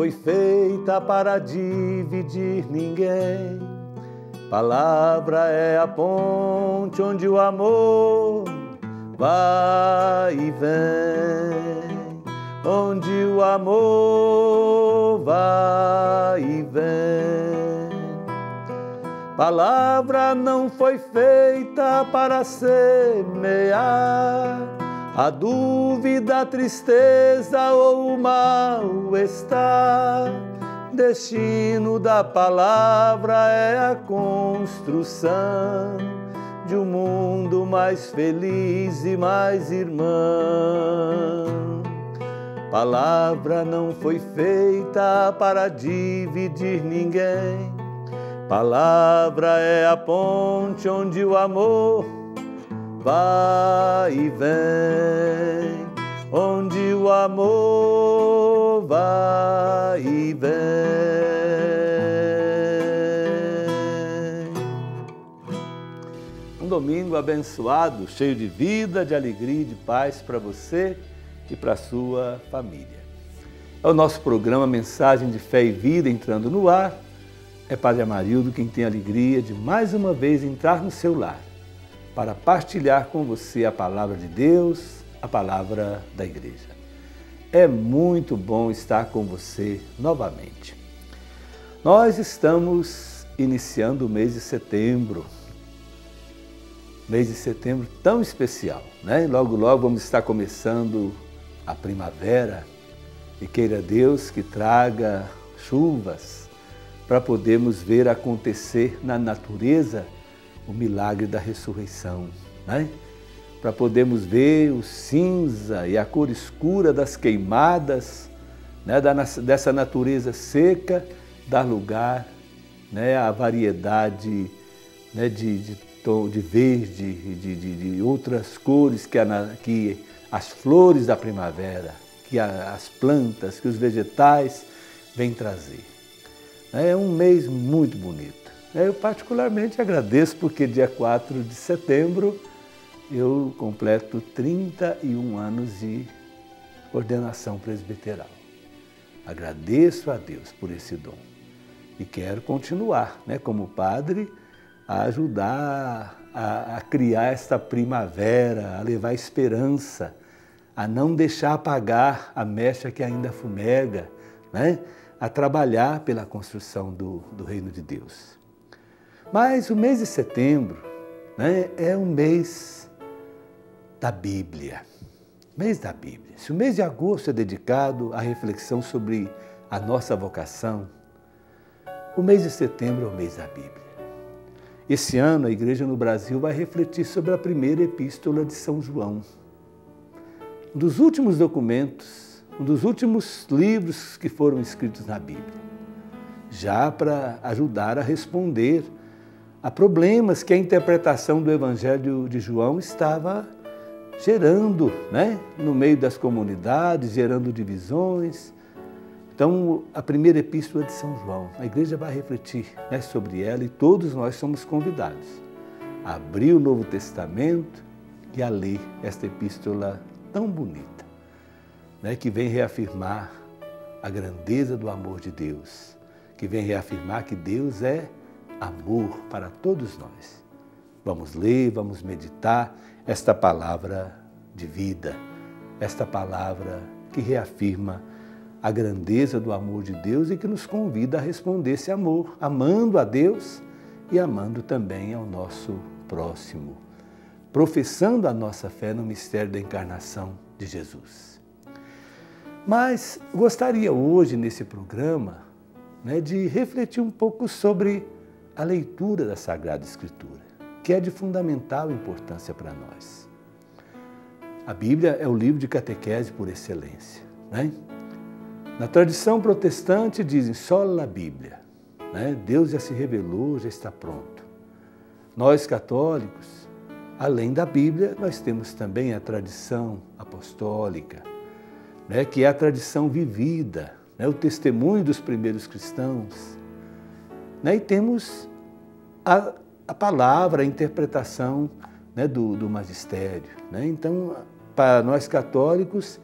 foi feita para dividir ninguém. Palavra é a ponte onde o amor vai e vem, onde o amor vai e vem. Palavra não foi feita para semear a dúvida, a tristeza ou o mal-estar. Destino da palavra é a construção de um mundo mais feliz e mais irmão. Palavra não foi feita para dividir ninguém. Palavra é a ponte onde o amor vai e vem, onde o amor vai e vem. Um domingo abençoado, cheio de vida, de alegria e de paz para você e para a sua família. É o nosso programa Mensagem de Fé e Vida entrando no ar. É Padre Amarildo quem tem a alegria de mais uma vez entrar no seu lar para partilhar com você a palavra de Deus, a palavra da igreja. É muito bom estar com você novamente. Nós estamos iniciando o mês de setembro. Mês de setembro tão especial, né? Logo, logo vamos estar começando a primavera e queira Deus que traga chuvas para podermos ver acontecer na natureza o milagre da ressurreição, né? Para podermos ver o cinza e a cor escura das queimadas, né? Dessa natureza seca, dar lugar, né? À variedade, né? de verde, de outras cores que as flores da primavera, que as plantas, que os vegetais vêm trazer. É um mês muito bonito. Eu particularmente agradeço porque dia 4 de setembro eu completo 31 anos de ordenação presbiteral. Agradeço a Deus por esse dom e quero continuar, né, como padre, a ajudar a criar esta primavera, a levar esperança, a não deixar apagar a mecha que ainda fumega, né, a trabalhar pela construção do reino de Deus. Mas o mês de setembro, né, é um mês da Bíblia, mês da Bíblia. Se o mês de agosto é dedicado à reflexão sobre a nossa vocação, o mês de setembro é o mês da Bíblia. Esse ano a Igreja no Brasil vai refletir sobre a primeira epístola de São João, um dos últimos documentos, um dos últimos livros que foram escritos na Bíblia, já para ajudar a responder a problemas que a interpretação do Evangelho de João estava gerando, né? No meio das comunidades, gerando divisões. Então, a primeira epístola de São João, a igreja vai refletir, né, sobre ela e todos nós somos convidados a abrir o Novo Testamento e a ler esta epístola tão bonita, né, que vem reafirmar a grandeza do amor de Deus, que vem reafirmar que Deus é amor para todos nós. Vamos ler, vamos meditar esta palavra de vida, esta palavra que reafirma a grandeza do amor de Deus e que nos convida a responder esse amor, amando a Deus e amando também ao nosso próximo, professando a nossa fé no mistério da encarnação de Jesus. Mas gostaria hoje, nesse programa, né, de refletir um pouco sobre a leitura da Sagrada Escritura, que é de fundamental importância para nós. A Bíblia é o livro de catequese por excelência, né? Na tradição protestante dizem sola a Bíblia, né? Deus já se revelou, já está pronto. Nós católicos, além da Bíblia, nós temos também a tradição apostólica, né? Que é a tradição vivida, né? O testemunho dos primeiros cristãos. E temos a palavra, a interpretação, né, do magistério. Né? Então, para nós católicos,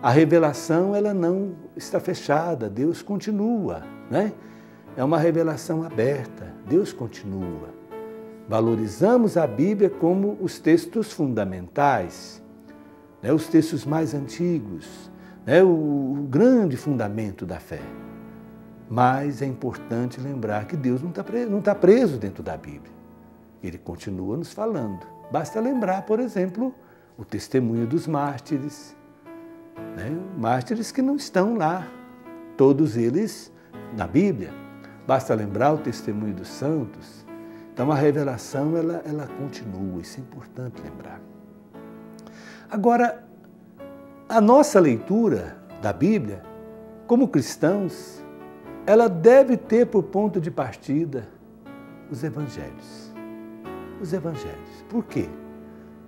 A revelação, ela não está fechada, Deus continua, né? É uma revelação aberta, Deus continua. Valorizamos a Bíblia como os textos fundamentais, né? Os textos mais antigos, né? O grande fundamento da fé. Mas é importante lembrar que Deus não está preso dentro da Bíblia. Ele continua nos falando. Basta lembrar, por exemplo, o testemunho dos mártires, né? Mártires que não estão lá, todos eles na Bíblia. Basta lembrar o testemunho dos santos. Então a revelação ela continua, isso é importante lembrar. Agora, a nossa leitura da Bíblia, como cristãos, ela deve ter por ponto de partida os evangelhos. Os evangelhos. Por quê?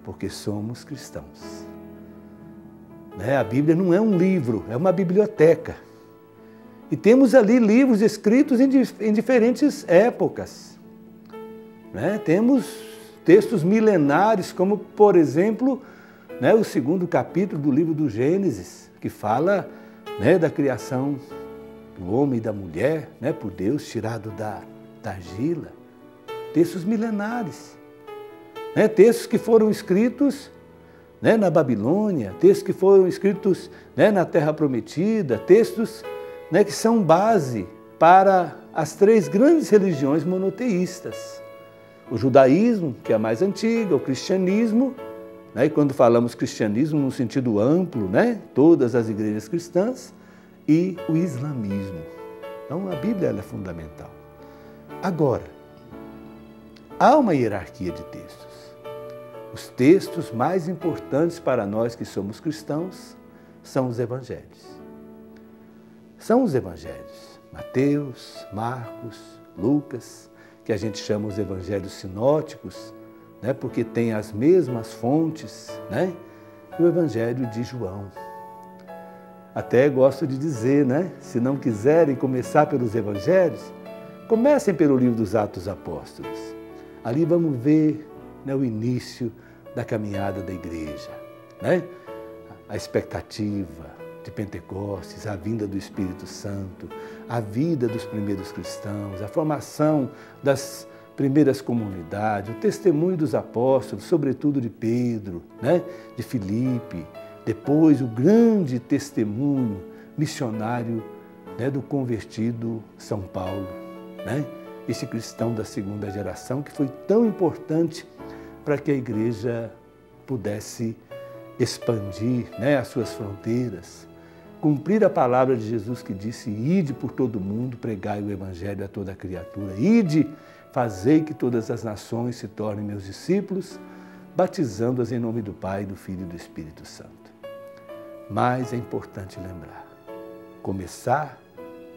Porque somos cristãos. A Bíblia não é um livro, é uma biblioteca. E temos ali livros escritos em diferentes épocas. Temos textos milenares, como, por exemplo, o 2º capítulo do livro do Gênesis, que fala da criação do homem e da mulher, por Deus, tirado da argila. Textos milenares. Textos que foram escritos na Babilônia, textos que foram escritos na Terra Prometida, textos que são base para as 3 grandes religiões monoteístas. O judaísmo, que é a mais antiga, o cristianismo, e quando falamos cristianismo no sentido amplo, todas as igrejas cristãs, e o islamismo. Então a Bíblia ela é fundamental. Agora, há uma hierarquia de textos. Os textos mais importantes para nós que somos cristãos são os evangelhos. São os evangelhos. Mateus, Marcos, Lucas, que a gente chama os evangelhos sinóticos, porque tem as mesmas fontes, e o evangelho de João. Até gosto de dizer, se não quiserem começar pelos evangelhos, comecem pelo livro dos Atos Apóstolos. Ali vamos ver o início da caminhada da igreja, a expectativa de Pentecostes, a vinda do Espírito Santo, a vida dos primeiros cristãos, a formação das primeiras comunidades, o testemunho dos apóstolos, sobretudo de Pedro, de Filipe, depois o grande testemunho missionário do convertido São Paulo, esse cristão da 2ª geração que foi tão importante para que a igreja pudesse expandir as suas fronteiras, cumprir a palavra de Jesus que disse: ide por todo o mundo, pregai o evangelho a toda criatura, ide, fazei que todas as nações se tornem meus discípulos, batizando-as em nome do Pai, do Filho e do Espírito Santo. Mas é importante lembrar, começar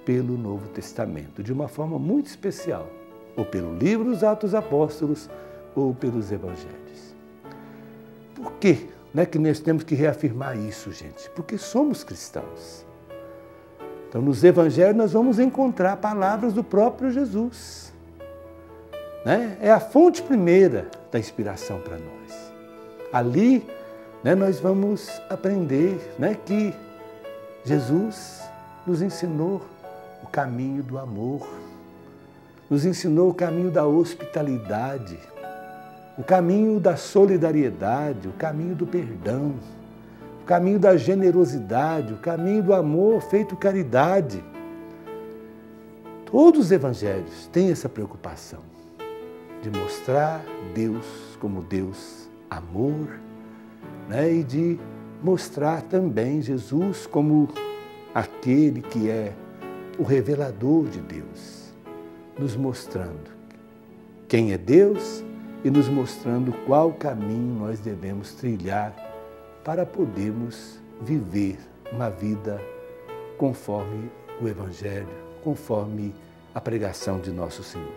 pelo Novo Testamento, de uma forma muito especial, ou pelo livro dos Atos Apóstolos, ou pelos evangelhos. Por quê? Que nós temos que reafirmar isso, gente? Porque somos cristãos. Então, nos evangelhos nós vamos encontrar palavras do próprio Jesus. É a fonte primeira da inspiração para nós. Ali, nós vamos aprender que Jesus nos ensinou o caminho do amor, nos ensinou o caminho da hospitalidade, o caminho da solidariedade, o caminho do perdão, o caminho da generosidade, o caminho do amor feito caridade. Todos os evangelhos têm essa preocupação de mostrar Deus como Deus amor, e de mostrar também Jesus como aquele que é o revelador de Deus, nos mostrando quem é Deus e nos mostrando qual caminho nós devemos trilhar para podermos viver uma vida conforme o Evangelho, conforme a pregação de nosso Senhor.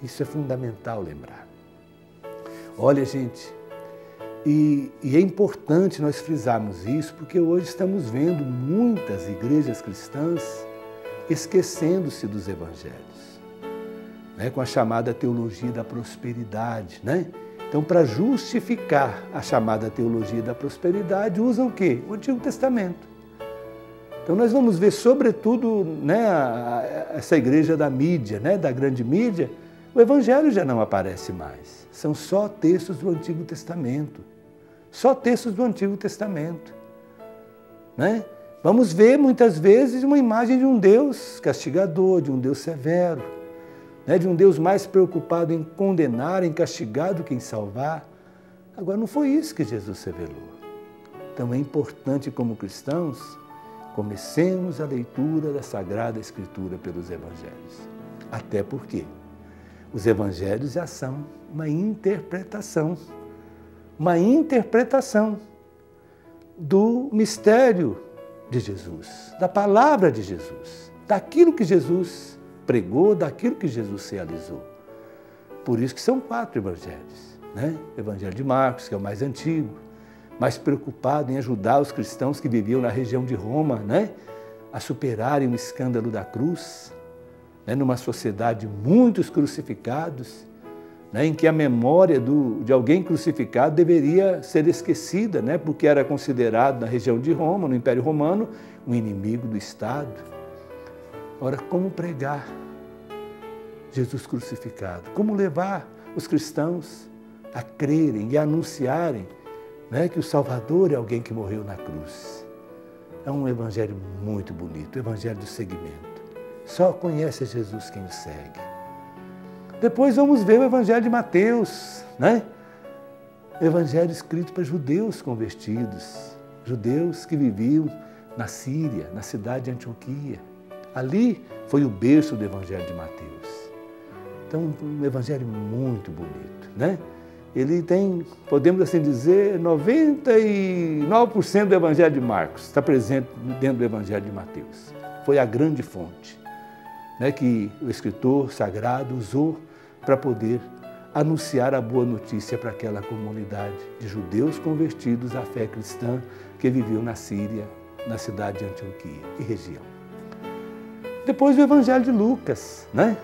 Isso é fundamental lembrar. Olha, gente, e é importante nós frisarmos isso, porque hoje estamos vendo muitas igrejas cristãs esquecendo-se dos evangelhos, com a chamada teologia da prosperidade, Então, para justificar a chamada teologia da prosperidade, usam o quê? O Antigo Testamento. Então nós vamos ver, sobretudo, né, essa igreja da mídia, né, da grande mídia, o Evangelho já não aparece mais. São só textos do Antigo Testamento. Só textos do Antigo Testamento. Né? Vamos ver, muitas vezes, uma imagem de um Deus castigador, de um Deus severo, né, de um Deus mais preocupado em condenar, em castigar do que em salvar. Agora, não foi isso que Jesus revelou. Então é importante, como cristãos, comecemos a leitura da Sagrada Escritura pelos Evangelhos. Até porque os Evangelhos já são uma interpretação do mistério de Jesus, da palavra de Jesus, daquilo que Jesus pregou, daquilo que Jesus realizou. Por isso que são 4 evangelhos, né? O Evangelho de Marcos, que é o mais antigo, mais preocupado em ajudar os cristãos que viviam na região de Roma, né, a superarem o escândalo da cruz, né, numa sociedade de muitos crucificados, né, em que a memória de alguém crucificado deveria ser esquecida, né, porque era considerado na região de Roma, no Império Romano, um inimigo do Estado. Ora, como pregar Jesus crucificado? Como levar os cristãos a crerem e a anunciarem, né, que o Salvador é alguém que morreu na cruz? É um evangelho muito bonito, o evangelho do seguimento. Só conhece Jesus quem o segue. Depois vamos ver o evangelho de Mateus, né? O evangelho escrito para judeus convertidos, judeus que viviam na Síria, na cidade de Antioquia. Ali foi o berço do evangelho de Mateus. Então, um evangelho muito bonito, né? Ele tem, podemos assim dizer, 99% do Evangelho de Marcos está presente dentro do Evangelho de Mateus. Foi a grande fonte, né, que o escritor sagrado usou para poder anunciar a boa notícia para aquela comunidade de judeus convertidos à fé cristã que viviam na Síria, na cidade de Antioquia e região. Depois o Evangelho de Lucas, né?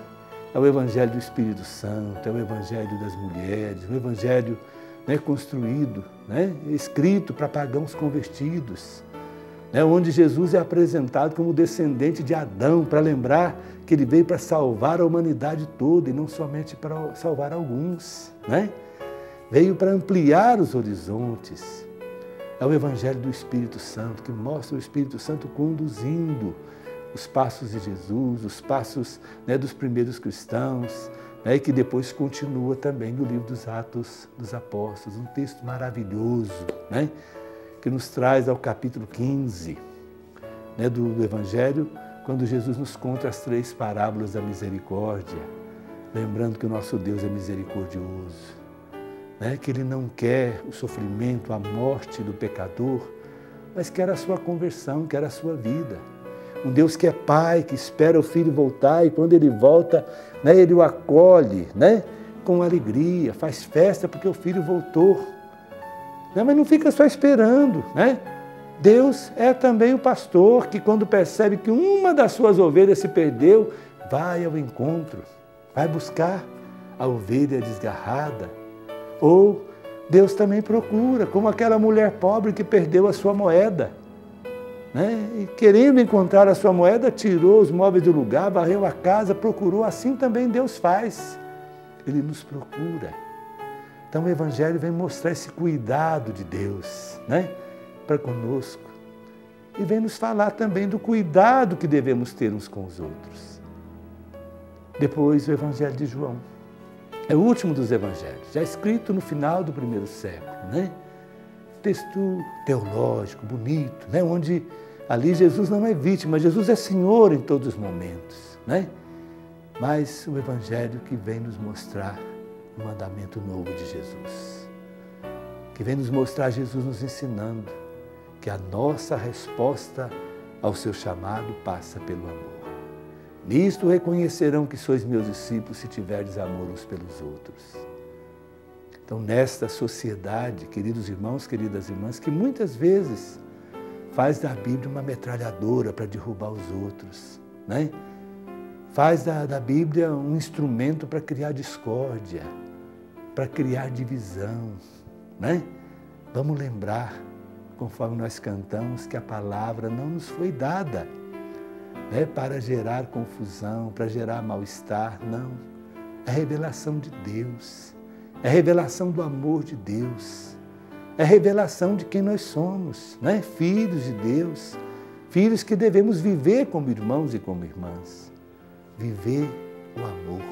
É o Evangelho do Espírito Santo, é o Evangelho das mulheres, o Evangelho, né, construído, né, escrito para pagãos convertidos, né, onde Jesus é apresentado como descendente de Adão, para lembrar que ele veio para salvar a humanidade toda e não somente para salvar alguns, né? Veio para ampliar os horizontes. É o Evangelho do Espírito Santo, que mostra o Espírito Santo conduzindo os passos de Jesus, os passos, né, dos primeiros cristãos, né, e que depois continua também no livro dos Atos dos Apóstolos, um texto maravilhoso, né, que nos traz ao capítulo 15, né, do Evangelho, quando Jesus nos conta as 3 parábolas da misericórdia, lembrando que o nosso Deus é misericordioso, né, que Ele não quer o sofrimento, a morte do pecador, mas quer a sua conversão, quer a sua vida. Um Deus que é Pai, que espera o Filho voltar e quando Ele volta, né, Ele o acolhe, né, com alegria, faz festa porque o Filho voltou. Né, mas não fica só esperando. Né? Deus é também o pastor que quando percebe que uma das suas ovelhas se perdeu, vai ao encontro, vai buscar a ovelha desgarrada. Ou Deus também procura, como aquela mulher pobre que perdeu a sua moeda. Né? E querendo encontrar a sua moeda, tirou os móveis do lugar, varreu a casa, procurou. Assim também Deus faz. Ele nos procura. Então o Evangelho vem mostrar esse cuidado de Deus, né, para conosco. E vem nos falar também do cuidado que devemos ter uns com os outros. Depois o Evangelho de João. É o último dos Evangelhos, já escrito no final do 1º século. Né? Texto teológico, bonito, né? Onde ali Jesus não é vítima, Jesus é Senhor em todos os momentos, né? Mas o Evangelho que vem nos mostrar o mandamento novo de Jesus, que vem nos mostrar Jesus nos ensinando que a nossa resposta ao seu chamado passa pelo amor. Nisto reconhecerão que sois meus discípulos se tiverdes amor uns pelos outros. Então, nesta sociedade, queridos irmãos, queridas irmãs, que muitas vezes faz da Bíblia uma metralhadora para derrubar os outros, né? Faz da Bíblia um instrumento para criar discórdia, para criar divisão, né? Vamos lembrar conforme nós cantamos, que a palavra não nos foi dada, né, para gerar confusão, para gerar mal-estar, não. É revelação de Deus, é revelação do amor de Deus, é revelação de quem nós somos, né? Filhos de Deus, filhos que devemos viver como irmãos e como irmãs, viver o amor.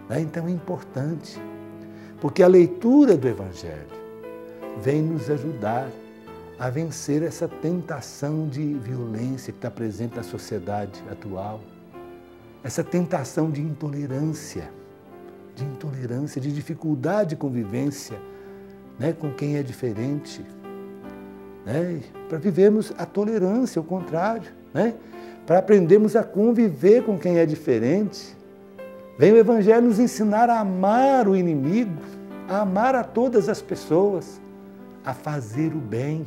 Né? Então é importante, porque a leitura do Evangelho vem nos ajudar a vencer essa tentação de violência que está presente na sociedade atual, essa tentação de intolerância, de dificuldade de convivência, né, com quem é diferente, né, para vivermos a tolerância, o contrário, né, para aprendermos a conviver com quem é diferente. Vem o Evangelho nos ensinar a amar o inimigo, a amar a todas as pessoas, a fazer o bem,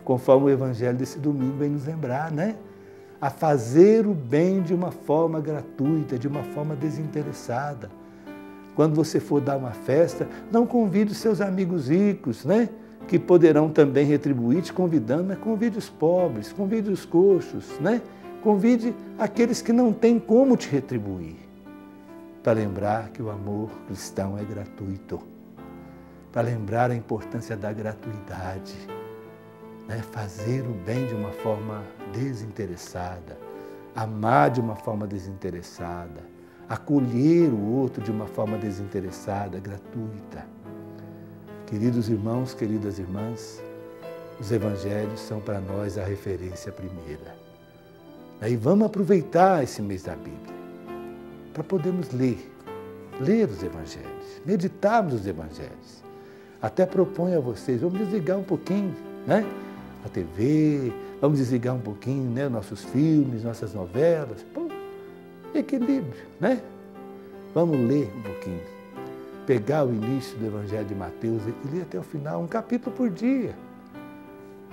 conforme o Evangelho desse domingo vem nos lembrar, né? A fazer o bem de uma forma gratuita, de uma forma desinteressada. Quando você for dar uma festa, não convide os seus amigos ricos, né? Que poderão também retribuir te convidando, mas convide os pobres, convide os coxos, né? Convide aqueles que não têm como te retribuir, para lembrar que o amor cristão é gratuito, para lembrar a importância da gratuidade, né? Fazer o bem de uma forma desinteressada, amar de uma forma desinteressada, acolher o outro de uma forma desinteressada, gratuita. Queridos irmãos, queridas irmãs, os evangelhos são para nós a referência primeira. E vamos aproveitar esse mês da Bíblia para podermos ler os evangelhos, meditarmos os evangelhos. Até proponho a vocês, vamos desligar um pouquinho, né? A TV, vamos desligar um pouquinho, né? Nossos filmes, nossas novelas. Pô, equilíbrio, né? Vamos ler um pouquinho. Pegar o início do Evangelho de Mateus e ler até o final, um capítulo por dia.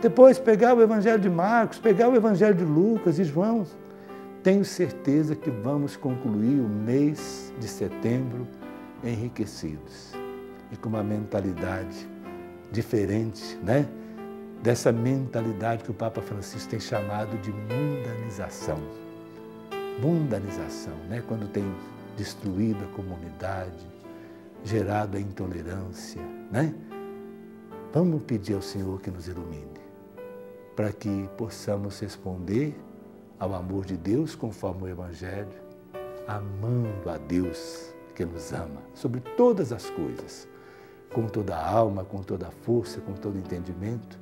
Depois pegar o Evangelho de Marcos, pegar o Evangelho de Lucas e João. Tenho certeza que vamos concluir o mês de setembro enriquecidos e com uma mentalidade diferente, né? Dessa mentalidade que o Papa Francisco tem chamado de mundanização. Mundanização, né? Quando tem destruído a comunidade, gerado a intolerância, né? Vamos pedir ao Senhor que nos ilumine, para que possamos responder ao amor de Deus conforme o Evangelho, amando a Deus que nos ama sobre todas as coisas, com toda a alma, com toda a força, com todo o entendimento,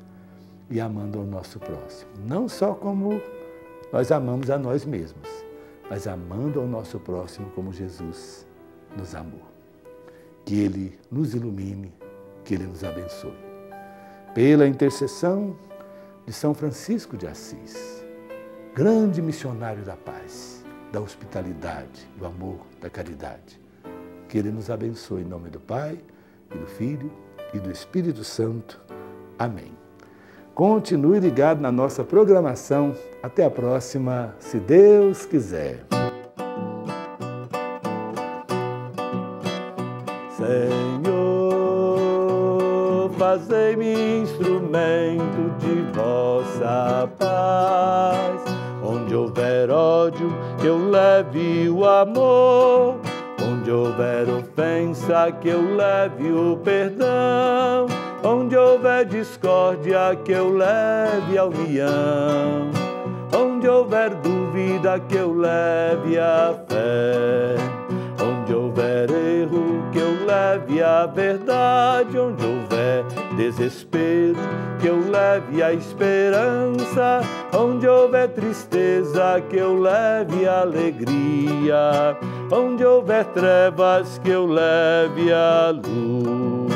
e amando ao nosso próximo. Não só como nós amamos a nós mesmos, mas amando ao nosso próximo como Jesus nos amou. Que Ele nos ilumine, que Ele nos abençoe. Pela intercessão de São Francisco de Assis, grande missionário da paz, da hospitalidade, do amor, da caridade. Que Ele nos abençoe em nome do Pai, e do Filho e do Espírito Santo. Amém. Continue ligado na nossa programação. Até a próxima, se Deus quiser. Senhor, fazei-me instrumento de vossa paz. Onde houver ódio, que eu leve o amor. Onde houver ofensa, que eu leve o perdão. Onde houver discórdia, que eu leve a união. Onde houver dúvida, que eu leve a fé. Onde houver erro, que eu leve a verdade. Onde houver desespero, que eu leve a esperança. Onde houver tristeza, que eu leve a alegria. Onde houver trevas, que eu leve a luz.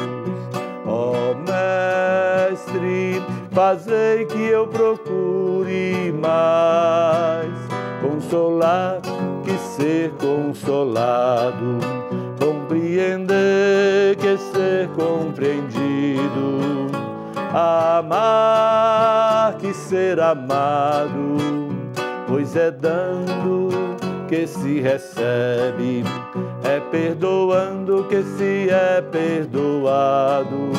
Ó Mestre, fazei que eu procure mais consolar que ser consolado, compreender que ser compreendido, amar que ser amado, pois é dando que se recebe, é perdoando que se é perdoado,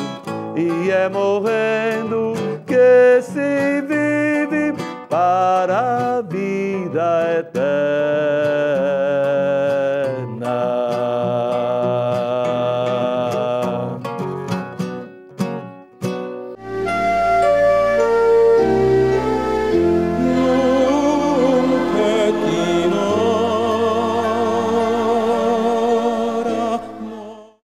e é morrendo que se vive para a vida eterna.